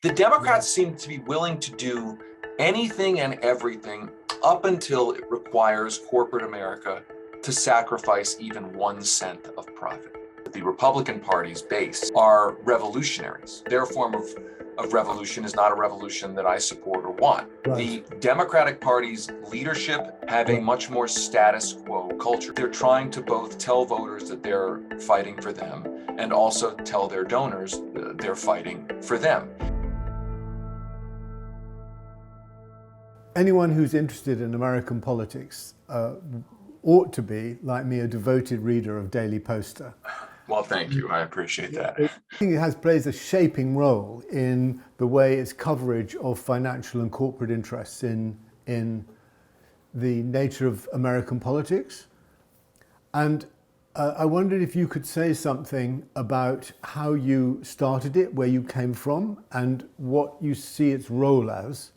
The Democrats seem to be willing to do anything and everything up until it requires corporate America to sacrifice even 1 cent of profit. The Republican Party's base are revolutionaries. Their form of revolution is not a revolution that I support or want. Right. The Democratic Party's leadership have a much more status quo culture. They're trying to both tell voters that they're fighting for them and also tell their donors they're fighting for them. Anyone who's interested in American politics ought to be, like me, a devoted reader of Daily Poster. Well, thank you. I appreciate that. I think it plays a shaping role in the way its coverage of financial and corporate interests in the nature of American politics. And I wondered if you could say something about how you started it, where you came from, and what you see its role as.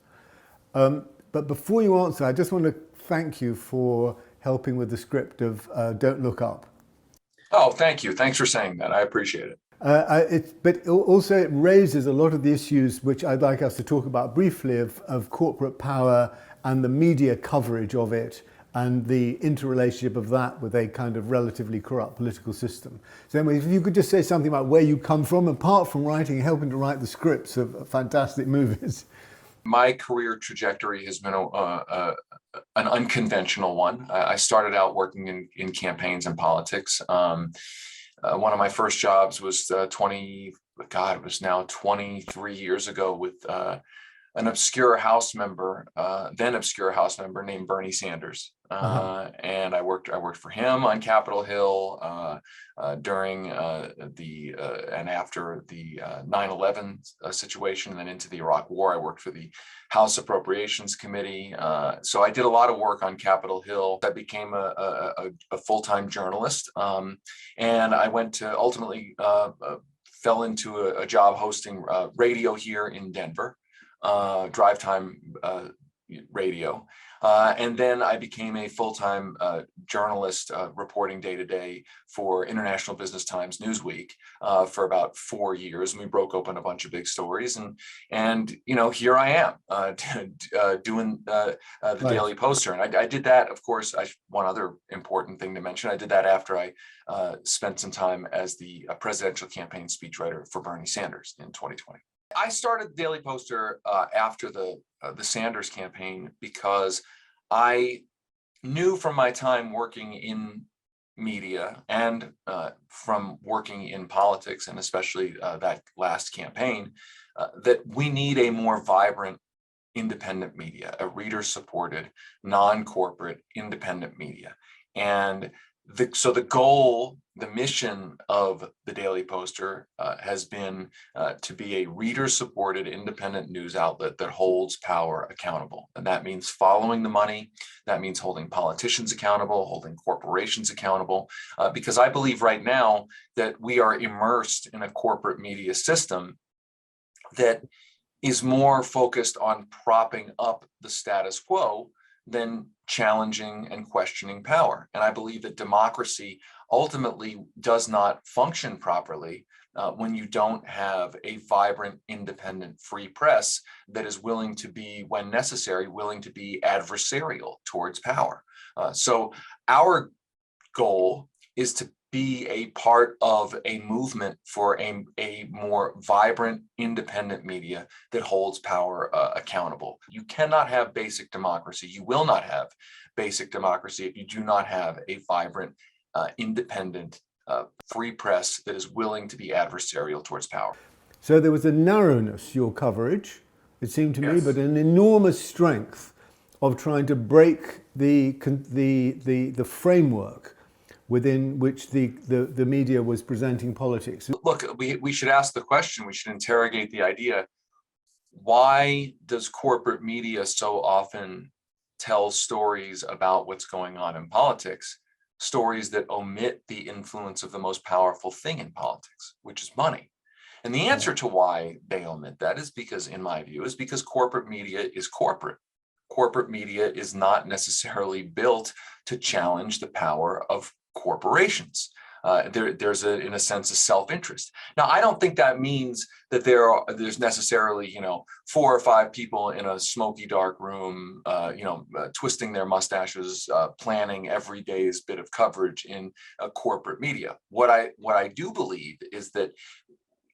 But before you answer, I just want to thank you for helping with the script of Don't Look Up. Oh, thank you. Thanks for saying that. I appreciate it. But also it raises a lot of the issues which I'd like us to talk about briefly of corporate power and the media coverage of it and the interrelationship of that with a kind of relatively corrupt political system. So anyway, if you could just say something about where you come from, apart from helping to write the scripts of fantastic movies. My career trajectory has been an unconventional one. I started out working in campaigns and politics. One of my first jobs was it was now 23 years ago with an obscure House member, then obscure House member named Bernie Sanders. And I worked for him on Capitol Hill during and after the 9/11 situation, and then into the Iraq War. I worked for the House Appropriations Committee. So I did a lot of work on Capitol Hill. I became a full-time journalist, and I went to ultimately fell into a job hosting radio here in Denver. Drive time radio. And then I became a full-time journalist reporting day to day for International Business Times Newsweek for about 4 years. And we broke open a bunch of big stories. And here I am doing the Daily Poster. And I did that, of course. One other important thing to mention, I did that after I spent some time as the presidential campaign speechwriter for Bernie Sanders in 2020. I started Daily Poster after the Sanders campaign because I knew from my time working in media and from working in politics, and especially that last campaign, that we need a more vibrant independent media, a reader-supported, non-corporate independent media. And so the goal, the mission of the Daily Poster has been to be a reader-supported independent news outlet that holds power accountable. And that means following the money. That means holding politicians accountable, holding corporations accountable, because I believe right now that we are immersed in a corporate media system that is more focused on propping up the status quo than challenging and questioning power. And I believe that democracy ultimately does not function properly when you don't have a vibrant, independent, free press that is willing to be, when necessary, willing to be adversarial towards power. So our goal is to be a part of a movement for a more vibrant, independent media that holds power accountable. You cannot have basic democracy. You will not have basic democracy if you do not have a vibrant, independent, free press that is willing to be adversarial towards power. So there was a narrowness, your coverage, it seemed to me, Yes. but an enormous strength of trying to break the framework within which the media was presenting politics. Look, we should ask the question, we should interrogate the idea, why does corporate media so often tell stories about what's going on in politics, stories that omit the influence of the most powerful thing in politics, which is money? And the answer to why they omit that is because, in my view, is because corporate media is corporate. Corporate media is not necessarily built to challenge the power of corporations. There's in a sense, a self-interest. Now, I don't think that means that there's necessarily, 4 or 5 people in a smoky dark room, twisting their mustaches, planning every day's bit of coverage in corporate media. What I do believe is that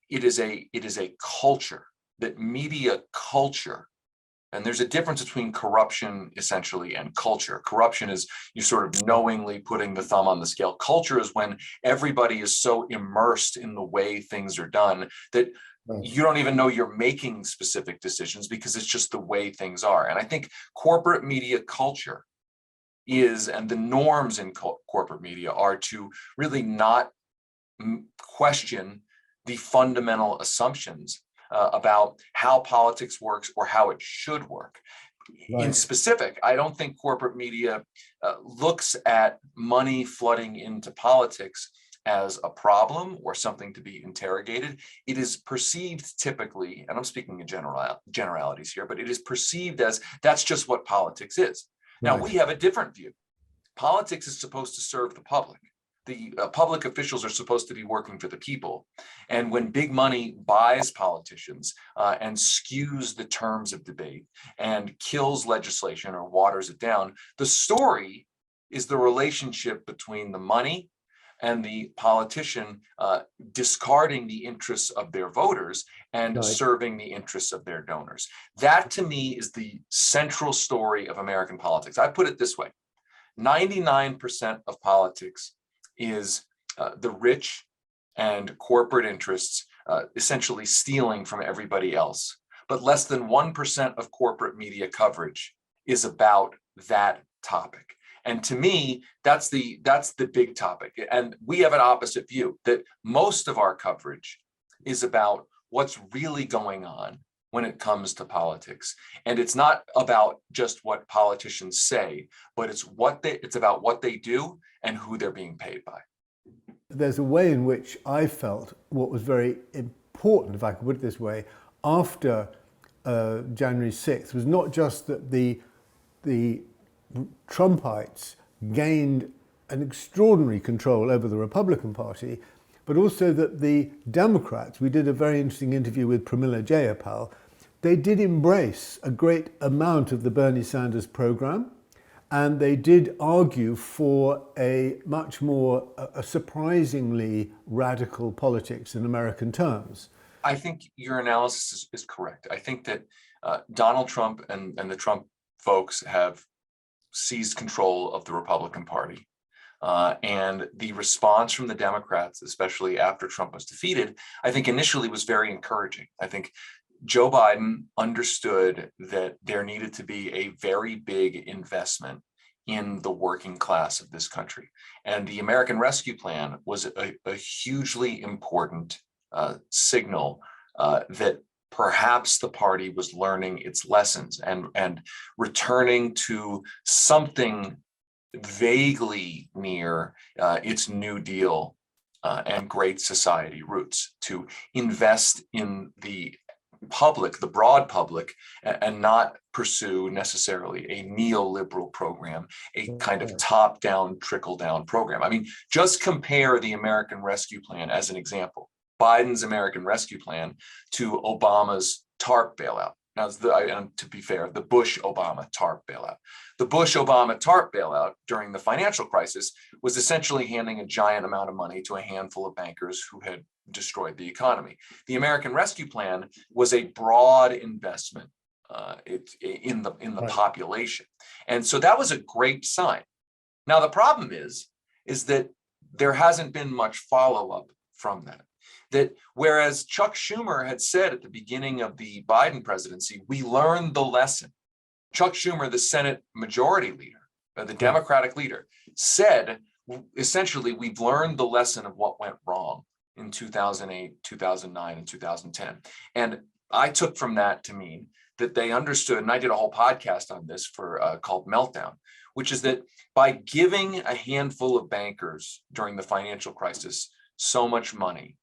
it is a culture, that media culture. And there's a difference between corruption, essentially, and culture. Corruption is you sort of knowingly putting the thumb on the scale. Culture is when everybody is so immersed in the way things are done that you don't even know you're making specific decisions because it's just the way things are. And I think corporate media culture and the norms in corporate media are to really not question the fundamental assumptions about how politics works or how it should work. Right. In specific, I don't think corporate media looks at money flooding into politics as a problem or something to be interrogated. It is perceived typically, and I'm speaking in generalities here, but it is perceived as that's just what politics is. Now, we have a different view. Politics is supposed to serve the public. The public officials are supposed to be working for the people. And when big money buys politicians and skews the terms of debate and kills legislation or waters it down, the story is the relationship between the money and the politician discarding the interests of their voters and serving the interests of their donors. That, to me, is the central story of American politics. I put it this way: 99% of politics is the rich and corporate interests essentially stealing from everybody else. But less than 1% of corporate media coverage is about that topic. And to me, that's the big topic. And we have an opposite view, that most of our coverage is about what's really going on when it comes to politics. And it's not about just what politicians say, but it's about what they do and who they're being paid by. There's a way in which I felt what was very important, if I could put it this way, after January 6th was not just that the Trumpites gained an extraordinary control over the Republican Party, but also that the Democrats, we did a very interesting interview with Pramila Jayapal, they did embrace a great amount of the Bernie Sanders program, and they did argue for a much more, a surprisingly radical politics in American terms. I think your analysis is correct. I think that Donald Trump and the Trump folks have seized control of the Republican Party. And the response from the Democrats, especially after Trump was defeated, I think initially was very encouraging. I think Joe Biden understood that there needed to be a very big investment in the working class of this country. And the American Rescue Plan was a hugely important signal that perhaps the party was learning its lessons and returning to something vaguely near its New Deal and Great Society roots, to invest in the public, the broad public, and not pursue necessarily a neoliberal program, a kind of top-down, trickle-down program. I mean, just compare the American Rescue Plan as an example, Biden's American Rescue Plan, to Obama's TARP bailout. Now, to be fair, the Bush-Obama TARP bailout. The Bush-Obama TARP bailout during the financial crisis was essentially handing a giant amount of money to a handful of bankers who had destroyed the economy. The American Rescue Plan was a broad investment in the population. And so that was a great sign. Now, the problem is that there hasn't been much follow-up from that. That whereas Chuck Schumer had said at the beginning of the Biden presidency, we learned the lesson. Chuck Schumer, the Senate majority leader, the Democratic leader, said, essentially, we've learned the lesson of what went wrong in 2008, 2009, and 2010. And I took from that to mean that they understood, and I did a whole podcast on this called Meltdown, which is that by giving a handful of bankers during the financial crisis so much money,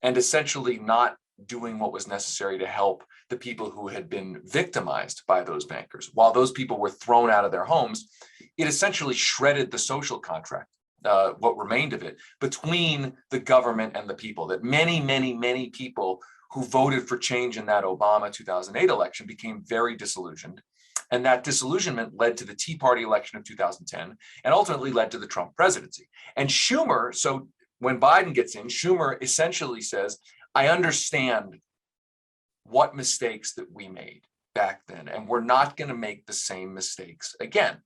and essentially not doing what was necessary to help the people who had been victimized by those bankers, while those people were thrown out of their homes, it essentially shredded the social contract what remained of it, between the government and the people, that many, many, many people who voted for change in that Obama 2008 election became very disillusioned. And that disillusionment led to the Tea Party election of 2010 and ultimately led to the Trump presidency. And Schumer, so when Biden gets in, Schumer essentially says, I understand what mistakes that we made back then, and we're not going to make the same mistakes again.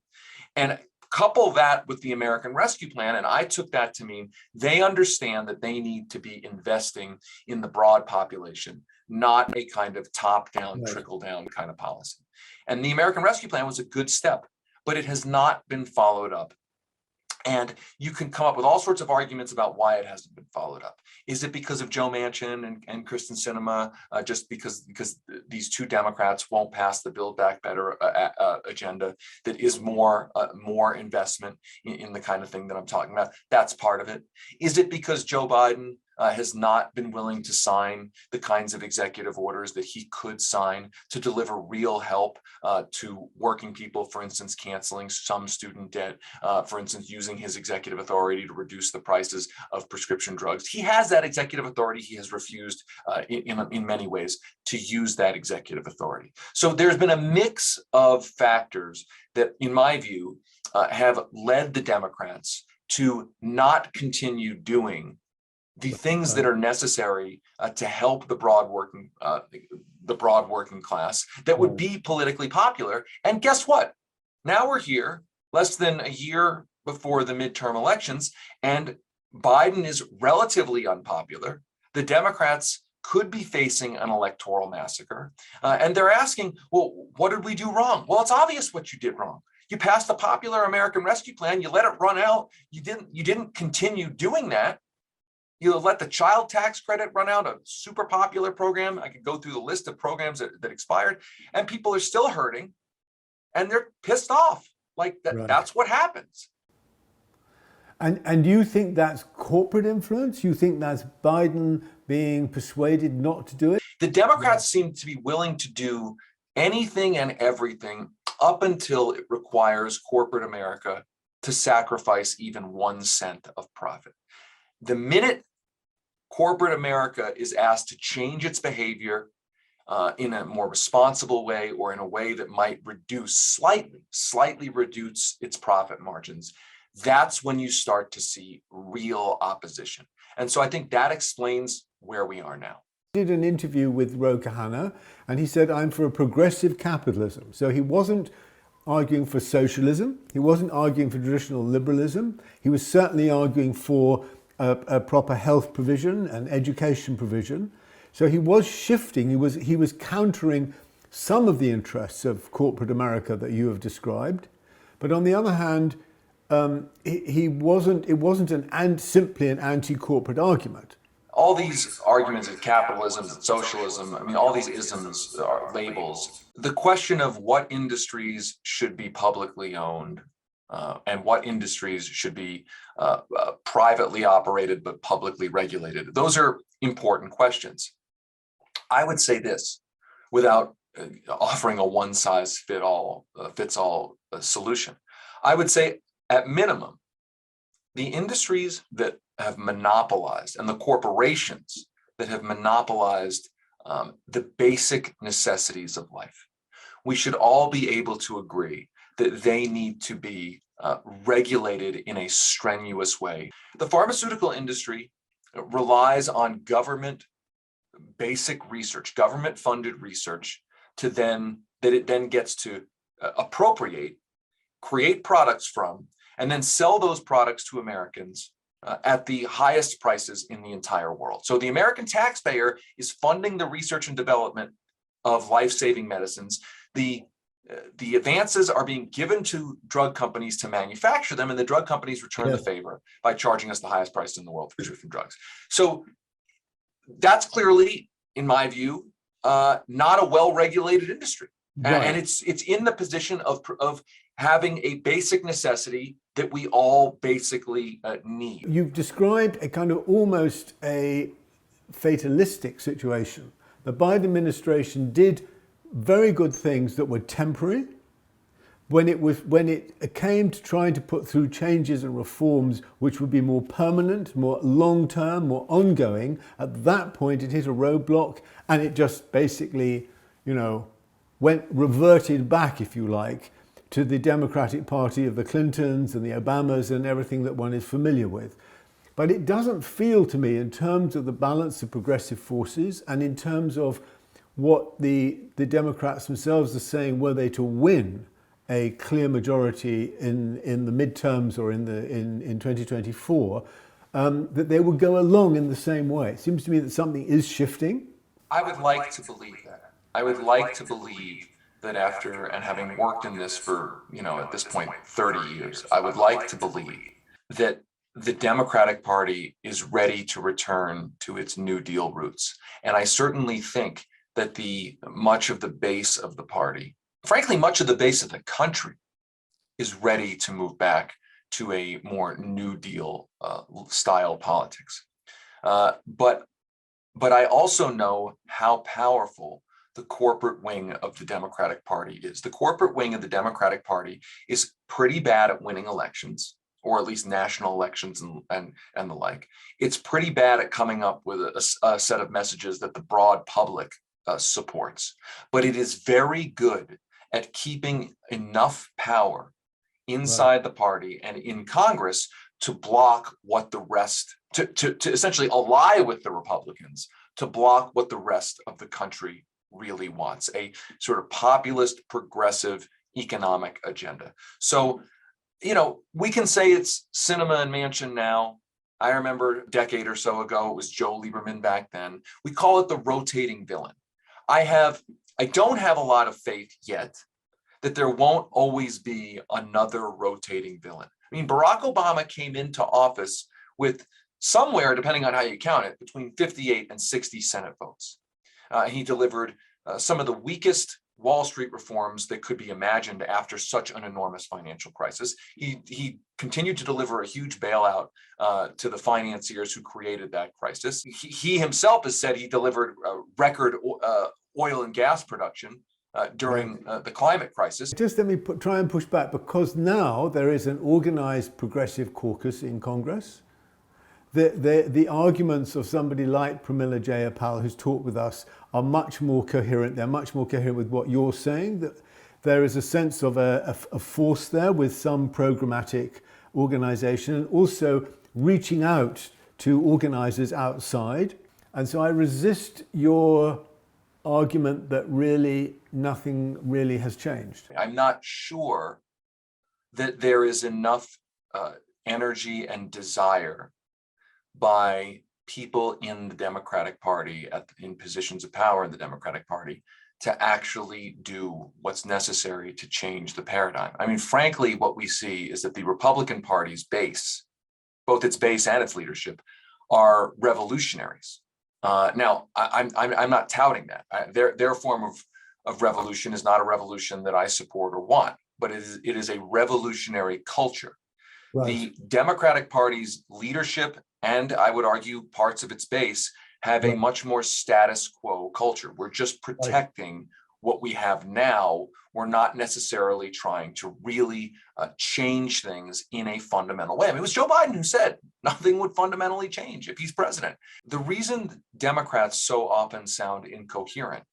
And couple that with the American Rescue Plan, and I took that to mean they understand that they need to be investing in the broad population, not a kind of top-down, trickle-down kind of policy. And the American Rescue Plan was a good step, but it has not been followed up. And you can come up with all sorts of arguments about why it hasn't been followed up. Is it because of Joe Manchin and Kristen Sinema, just because these two Democrats won't pass the Build Back Better agenda that is more investment in the kind of thing that I'm talking about? That's part of it. Is it because Joe Biden has not been willing to sign the kinds of executive orders that he could sign to deliver real help to working people, for instance, canceling some student debt, for instance, using his executive authority to reduce the prices of prescription drugs? He has that executive authority. He has refused in many ways to use that executive authority. So there's been a mix of factors that, in my view, have led the Democrats to not continue doing the things that are necessary to help the broad working class that would be politically popular. And guess what? Now we're here less than a year before the midterm elections, and Biden is relatively unpopular. The Democrats could be facing an electoral massacre. And they're asking, well, what did we do wrong? Well, it's obvious what you did wrong. You passed the popular American Rescue Plan. You let it run out. You didn't continue doing that. You let the child tax credit run out, a super popular program. I could go through the list of programs that expired, and people are still hurting, and they're pissed off. Like that, right. That's what happens. And you think that's corporate influence? You think that's Biden being persuaded not to do it? The Democrats seem to be willing to do anything and everything up until it requires corporate America to sacrifice even 1 cent of profit. The minute corporate America is asked to change its behavior in a more responsible way, or in a way that might slightly reduce its profit margins, that's when you start to see real opposition. And so I think that explains where we are now. I did an interview with Ro Khanna, and he said, I'm for a progressive capitalism. So he wasn't arguing for socialism. He wasn't arguing for traditional liberalism. He was certainly arguing for a proper health provision and education provision. So he was shifting, he was countering some of the interests of corporate America that you have described. But on the other hand, it wasn't simply an anti-corporate argument. All these arguments of capitalism and socialism, I mean, all these isms are labels. The question of what industries should be publicly owned and what industries should be privately operated but publicly regulated, those are important questions. I would say this, without offering a fits all solution. I would say, at minimum, the industries that have monopolized and the corporations that have monopolized the basic necessities of life, we should all be able to agree that they need to be regulated in a strenuous way. The pharmaceutical industry relies on government basic research, government-funded research, that it then gets to appropriate, create products from, and then sell those products to Americans at the highest prices in the entire world. So the American taxpayer is funding the research and development of life-saving medicines. The advances are being given to drug companies to manufacture them, and the drug companies return the favor by charging us the highest price in the world for prescription drugs. So that's clearly, in my view, not a well-regulated industry. Right. And it's in the position of having a basic necessity that we all basically need. You've described a kind of almost a fatalistic situation. The Biden administration did very good things that were temporary, when it came to trying to put through changes and reforms which would be more permanent, more long-term, more ongoing, at that point it hit a roadblock, and it just basically, reverted back, if you like, to the Democratic Party of the Clintons and the Obamas and everything that one is familiar with. But it doesn't feel to me, in terms of the balance of progressive forces and in terms of what the Democrats themselves are saying, were they to win a clear majority in the midterms or in 2024, that they will go along in the same way. It seems to me that something is shifting. I would like to believe that. I would like to believe that after, and having worked in this for, at this point, 30 years, I would like to believe that the Democratic Party is ready to return to its New Deal roots. And I certainly think that much of the base of the party, frankly, much of the base of the country, is ready to move back to a more New Deal style politics. But I also know how powerful the corporate wing of the Democratic Party is. The corporate wing of the Democratic Party is pretty bad at winning elections, or at least national elections and the like. It's pretty bad at coming up with a set of messages that the broad public supports. But it is very good at keeping enough power inside the party and in Congress to block what the rest, to essentially ally with the Republicans, to block what the rest of the country really wants, a sort of populist, progressive economic agenda. So, we can say it's Sinema and Manchin now. I remember a decade or so ago, it was Joe Lieberman back then. We call it the rotating villain. I don't have a lot of faith yet that there won't always be another rotating villain. I mean, Barack Obama came into office with somewhere, depending on how you count it, between 58 and 60 Senate votes. He delivered some of the weakest Wall Street reforms that could be imagined after such an enormous financial crisis. He continued to deliver a huge bailout to the financiers who created that crisis. He himself has said he delivered record oil and gas production during the climate crisis. Just let me try and push back, because now there is an organized progressive caucus in Congress. The arguments of somebody like Pramila Jayapal, who's talked with us, are much more coherent. They're much more coherent with what you're saying. That there is a sense of a force there with some programmatic organization, and also reaching out to organizers outside. And so I resist your argument that really nothing really has changed. I'm not sure that there is enough energy and desire by people in the Democratic Party, in positions of power in the Democratic Party, to actually do what's necessary to change the paradigm. I mean, frankly, what we see is that the Republican Party's base, both its base and its leadership, are revolutionaries. Now, I'm not touting that. Their form of revolution is not a revolution that I support or want, but it is a revolutionary culture. Right. The Democratic Party's leadership, and I would argue parts of its base, have a much more status quo culture. We're just protecting what we have now. We're not necessarily trying to really change things in a fundamental way. I mean, it was Joe Biden who said nothing would fundamentally change if he's president. The reason Democrats so often sound incoherent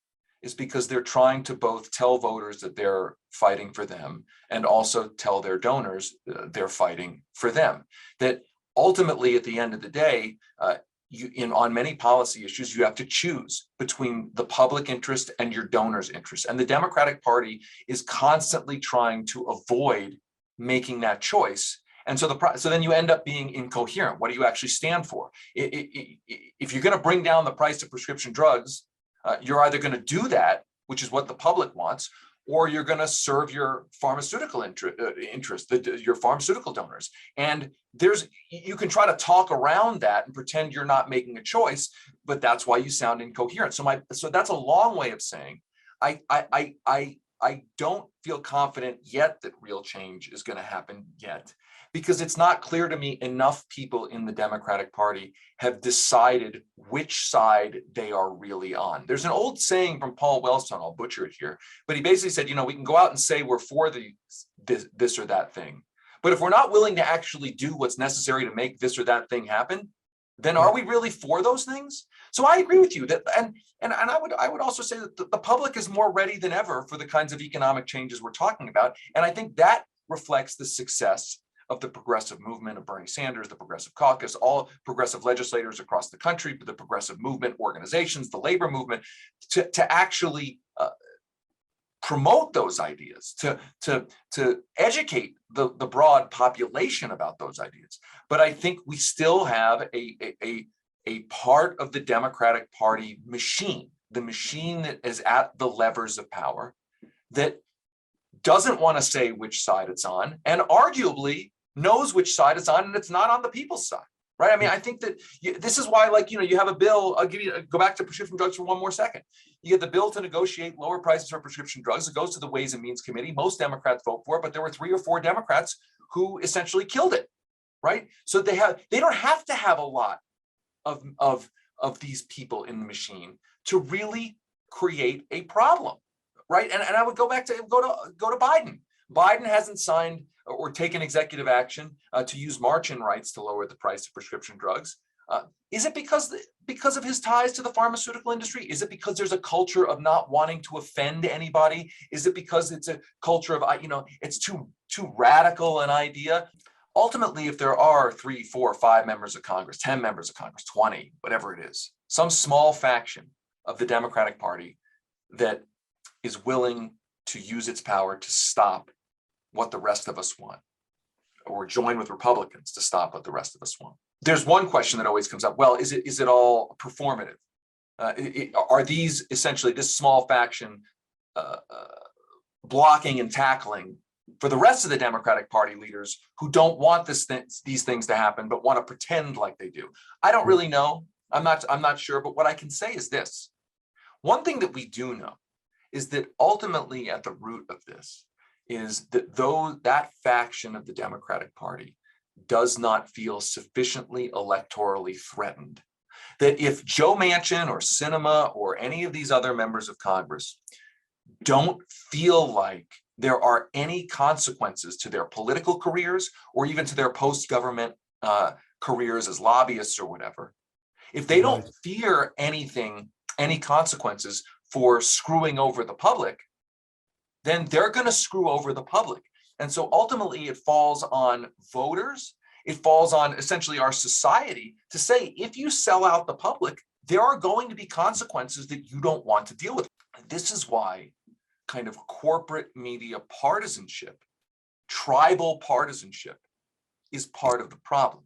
is because they're trying to both tell voters that they're fighting for them and also tell their donors they're fighting for them. That ultimately, at the end of the day, on many policy issues, you have to choose between the public interest and your donors' interest. And the Democratic Party is constantly trying to avoid making that choice. And so then you end up being incoherent. What do you actually stand for? If you're going to bring down the price of prescription drugs, you're either going to do that, which is what the public wants, or you're going to serve your pharmaceutical interest, your pharmaceutical donors. And you can try to talk around that and pretend you're not making a choice, but that's why you sound incoherent. So that's a long way of saying I I don't feel confident yet that real change is going to happen yet, because it's not clear to me enough people in the Democratic Party have decided which side they are really on. There's an old saying from Paul Wellstone, I'll butcher it here, but he basically said, we can go out and say we're for this or that thing, but if we're not willing to actually do what's necessary to make this or that thing happen, then are we really for those things? So I agree with you that, and I would also say that the public is more ready than ever for the kinds of economic changes we're talking about. And I think that reflects the success of the progressive movement of Bernie Sanders, the Progressive Caucus, all progressive legislators across the country, the progressive movement organizations, the labor movement, to actually promote those ideas, to educate the broad population about those ideas. But I think we still have a part of the Democratic Party machine, the machine that is at the levers of power, that doesn't want to say which side it's on, and arguably knows which side it's on, and it's not on the people's side, right? I mean, I think that this is why, you have a bill. I'll go back to prescription drugs for one more second. You get the bill to negotiate lower prices for prescription drugs. It goes to the Ways and Means Committee. Most Democrats vote for it, but there were 3 or 4 Democrats who essentially killed it, right? So they don't have to have a lot of these people in the machine to really create a problem, right? And I would go to Biden. Biden hasn't signed or taken executive action to use margin rights to lower the price of prescription drugs. Is it because of his ties to the pharmaceutical industry? Is it because there's a culture of not wanting to offend anybody? Is it because it's a culture of, it's too radical an idea? Ultimately, if there are 3, 4, 5 members of Congress, 10 members of Congress, 20, whatever it is, some small faction of the Democratic Party that is willing to use its power to stop what the rest of us want, or join with Republicans to stop what the rest of us want. There's one question that always comes up. Well, is it all performative? Are these essentially this small faction blocking and tackling for the rest of the Democratic Party leaders who don't want these things to happen, but want to pretend like they do? I don't really know. I'm not sure. But what I can say is this: one thing that we do know is that ultimately at the root of this is that that faction of the Democratic Party does not feel sufficiently electorally threatened, that if Joe Manchin or Sinema or any of these other members of Congress don't feel like there are any consequences to their political careers or even to their post-government careers as lobbyists or whatever, if they don't fear any consequences for screwing over the public, then they're going to screw over the public. And so ultimately it falls on voters, it falls on essentially our society to say, if you sell out the public, there are going to be consequences that you don't want to deal with. This is why kind of corporate media partisanship, tribal partisanship, is part of the problem.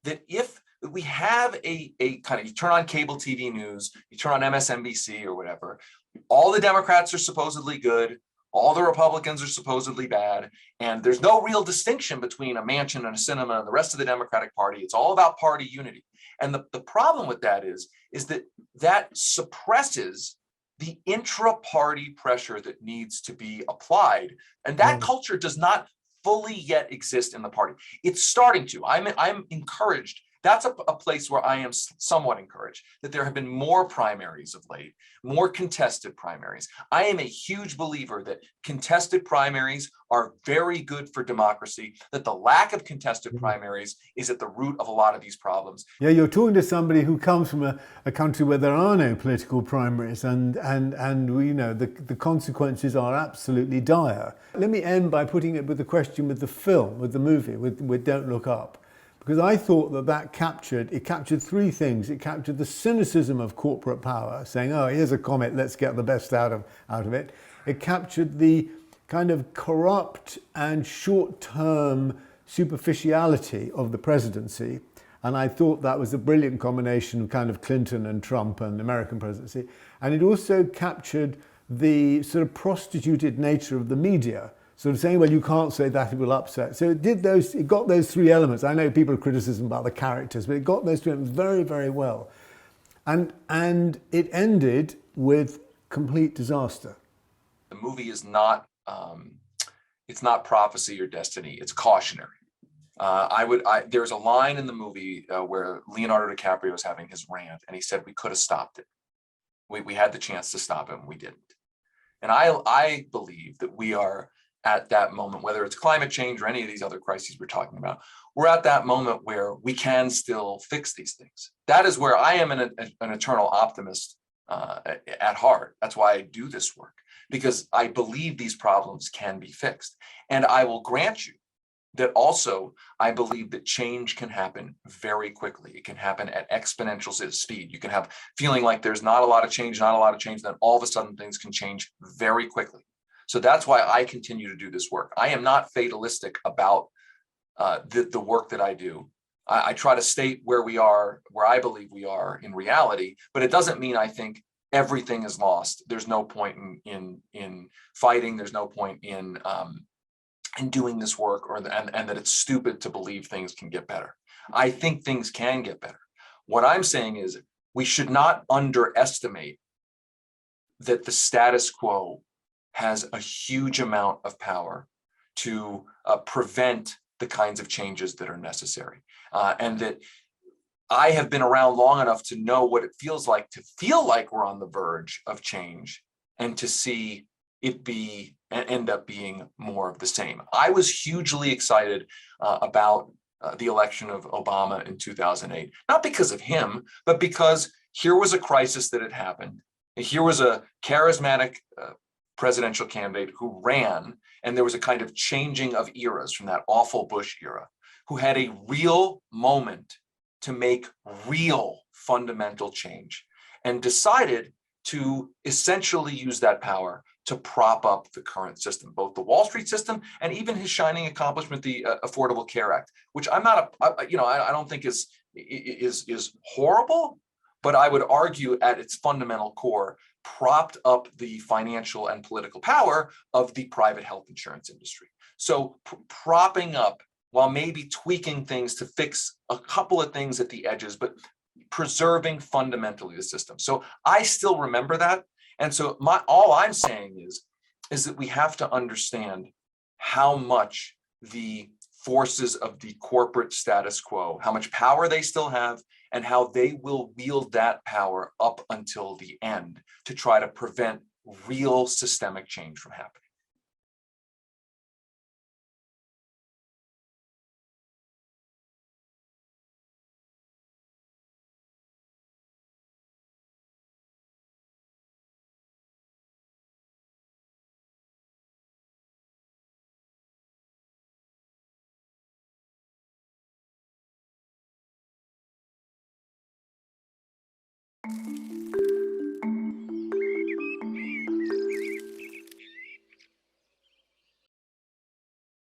That if we have a kind of, you turn on cable TV news, you turn on MSNBC or whatever, all the Democrats are supposedly good, all the Republicans are supposedly bad, and there's no real distinction between a Manchin and a Sinema and the rest of the Democratic Party. It's all about party unity. And the problem with that is that suppresses the intra-party pressure that needs to be applied. And that culture does not fully yet exist in the party. It's starting to. I'm encouraged. That's a place where I am somewhat encouraged that there have been more primaries of late, more contested primaries. I am a huge believer that contested primaries are very good for democracy, that the lack of contested primaries is at the root of a lot of these problems. Yeah, you're talking to somebody who comes from a country where there are no political primaries, and we know the consequences are absolutely dire. Let me end by putting it with the question with the film, with the movie, with Don't Look Up. Because I thought that captured 3 things. It captured the cynicism of corporate power, saying, oh, here's a comet, let's get the best out of it. It captured the kind of corrupt and short-term superficiality of the presidency. And I thought that was a brilliant combination of kind of Clinton and Trump and American presidency. And it also captured the sort of prostituted nature of the media, sort of saying, well, you can't say that, it will upset. So it got those 3 elements. I know people have criticism about the characters, but it got those 3 elements very, very well. And it ended with complete disaster. The The movie is not, it's not prophecy or destiny. It's cautionary. There's a line in the movie where Leonardo DiCaprio was having his rant, and he said we could have stopped it. We had the chance to stop it, and we didn't. And I believe that we are at that moment, whether it's climate change or any of these other crises we're talking about, we're at that moment where we can still fix these things. That is where I am an eternal optimist at heart. That's why I do this work, because I believe these problems can be fixed. And I will grant you that also I believe that change can happen very quickly. It can happen at exponential speed. You can have feeling like there's not a lot of change, then all of a sudden things can change very quickly. So that's why I continue to do this work. I am not fatalistic about the work that I do. I try to state where we are, where I believe we are in reality, but it doesn't mean I think everything is lost. There's no point in fighting. There's no point in doing this work, and that it's stupid to believe things can get better. I think things can get better. What I'm saying is we should not underestimate that the status quo has a huge amount of power to prevent the kinds of changes that are necessary. And that I have been around long enough to know what it feels like to feel like we're on the verge of change, and to see it end up being more of the same. I was hugely excited about the election of Obama in 2008, not because of him, but because here was a crisis that had happened. Here was a charismatic presidential candidate who ran, and there was a kind of changing of eras from that awful Bush era, who had a real moment to make real fundamental change, and decided to essentially use that power to prop up the current system, both the Wall Street system and even his shining accomplishment, the Affordable Care Act, which I don't think is horrible, but I would argue at its fundamental core propped up the financial and political power of the private health insurance industry. So propping up, while maybe tweaking things to fix a couple of things at the edges, but preserving fundamentally the system. So I still remember that. And so all I'm saying is that we have to understand how much the forces of the corporate status quo, how much power they still have, and how they will wield that power up until the end to try to prevent real systemic change from happening.